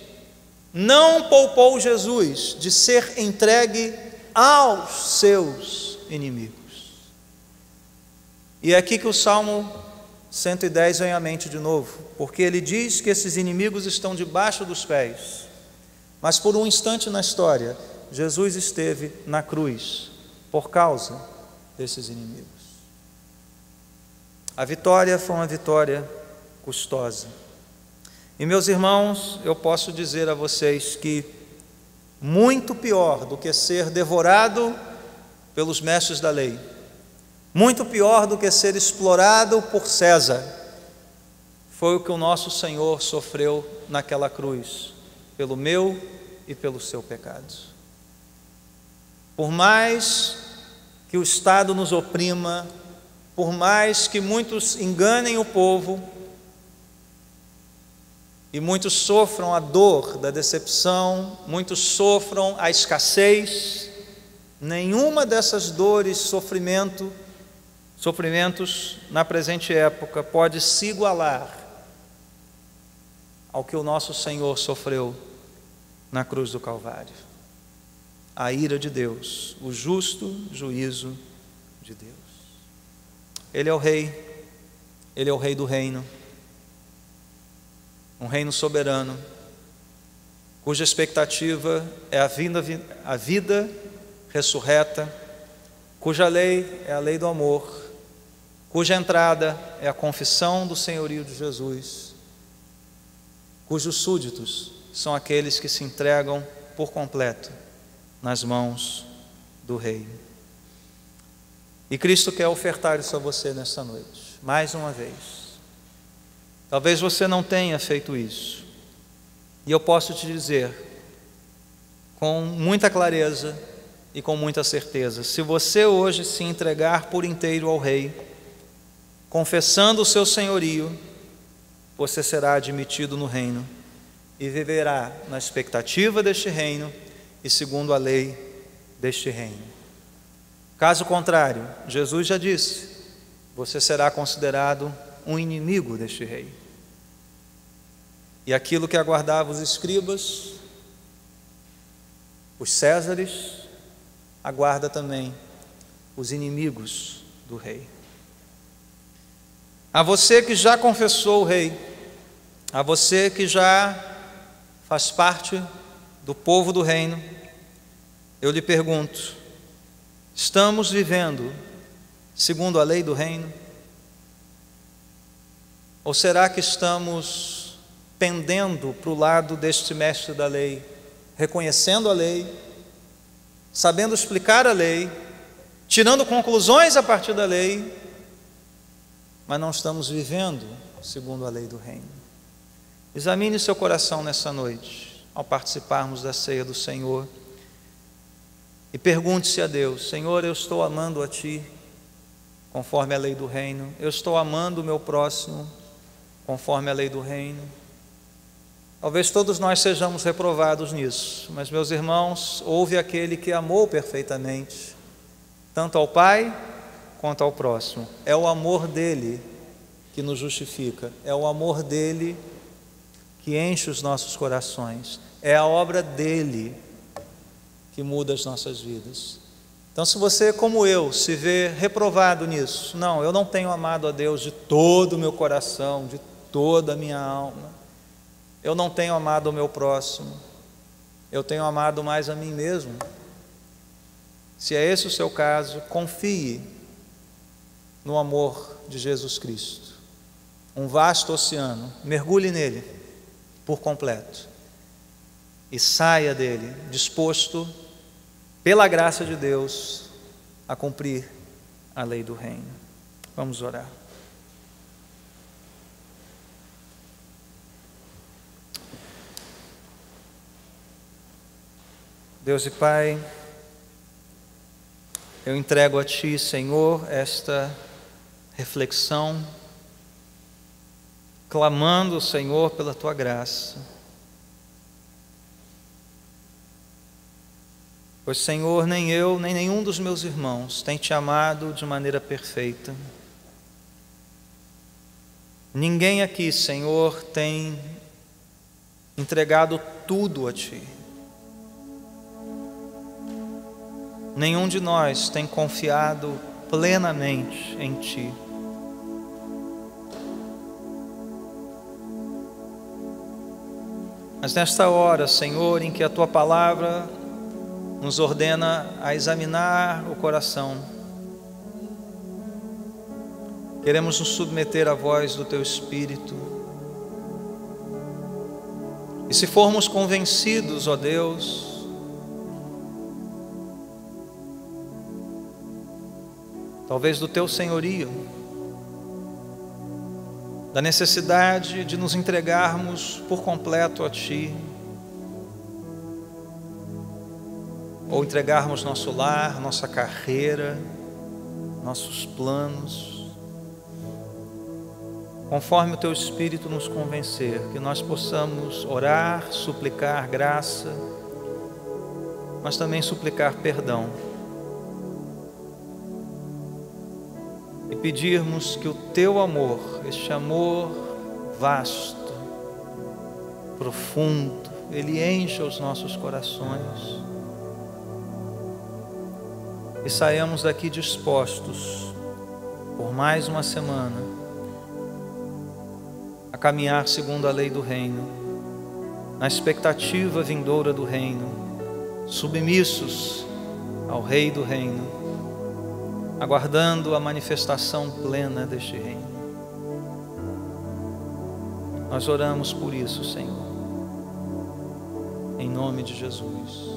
não poupou Jesus de ser entregue aos seus inimigos. E é aqui que o Salmo 110 vem à mente de novo, porque ele diz que esses inimigos estão debaixo dos pés. Mas por um instante na história, Jesus esteve na cruz por causa desses inimigos. A vitória foi uma vitória custosa. E meus irmãos, eu posso dizer a vocês que muito pior do que ser devorado pelos mestres da lei, muito pior do que ser explorado por César, foi o que o nosso Senhor sofreu naquela cruz, pelo meu e pelo seu pecado. Por mais que o Estado nos oprima, por mais que muitos enganem o povo, e muitos sofram a dor da decepção, muitos sofram a escassez, nenhuma dessas dores, sofrimentos na presente época pode se igualar ao que o nosso Senhor sofreu na cruz do Calvário. A ira de Deus, o justo juízo de Deus. Ele é o Rei, Ele é o Rei do reino, um reino soberano, cuja expectativa é a vida ressurreta, cuja lei é a lei do amor, cuja entrada é a confissão do senhorio de Jesus, cujos súditos são aqueles que se entregam por completo nas mãos do Rei. E Cristo quer ofertar isso a você nessa noite, mais uma vez. Talvez você não tenha feito isso, e eu posso te dizer com muita clareza e com muita certeza: se você hoje se entregar por inteiro ao Rei, confessando o seu senhorio, você será admitido no reino e viverá na expectativa deste reino e segundo a lei deste reino. Caso contrário, Jesus já disse, você será considerado um inimigo deste rei. E aquilo que aguardava os escribas, os Césares, aguarda também os inimigos do rei. A você que já confessou o rei, a você que já faz parte do povo do reino, eu lhe pergunto: estamos vivendo segundo a lei do reino? Ou será que estamos pendendo para o lado deste mestre da lei, reconhecendo a lei, sabendo explicar a lei, tirando conclusões a partir da lei, mas não estamos vivendo segundo a lei do reino? Examine seu coração nessa noite, ao participarmos da ceia do Senhor, e pergunte-se a Deus: Senhor, eu estou amando a Ti conforme a lei do reino? Eu estou amando o meu próximo conforme a lei do reino? Talvez todos nós sejamos reprovados nisso, mas, meus irmãos, houve aquele que amou perfeitamente, tanto ao Pai quanto ao próximo. É o amor dele que nos justifica, é o amor dele que enche os nossos corações, é a obra dele que muda as nossas vidas. Então, se você, como eu, se vê reprovado nisso, não, eu não tenho amado a Deus de todo o meu coração, de toda a minha alma, eu não tenho amado o meu próximo, eu tenho amado mais a mim mesmo. Se é esse o seu caso, confie no amor de Jesus Cristo, um vasto oceano, mergulhe nele por completo e saia dele disposto, pela graça de Deus, a cumprir a lei do reino. Vamos orar. Deus e Pai, eu entrego a Ti, Senhor, esta reflexão, clamando, Senhor, pela Tua graça. Pois, Senhor, nem eu, nem nenhum dos meus irmãos tem Te amado de maneira perfeita. Ninguém aqui, Senhor, tem entregado tudo a Ti. Nenhum de nós tem confiado plenamente em Ti. Mas nesta hora, Senhor, em que a Tua palavra nos ordena a examinar o coração, queremos nos submeter à voz do Teu Espírito. E se formos convencidos, ó Deus, talvez do Teu senhorio, da necessidade de nos entregarmos por completo a Ti, ou entregarmos nosso lar, nossa carreira, nossos planos, conforme o Teu Espírito nos convencer, que nós possamos orar, suplicar graça, mas também suplicar perdão, e pedirmos que o Teu amor, este amor vasto, profundo, ele encha os nossos corações, e saiamos daqui dispostos, por mais uma semana, a caminhar segundo a lei do reino, na expectativa vindoura do reino, submissos ao Rei do reino, aguardando a manifestação plena deste reino. Nós oramos por isso, Senhor, em nome de Jesus.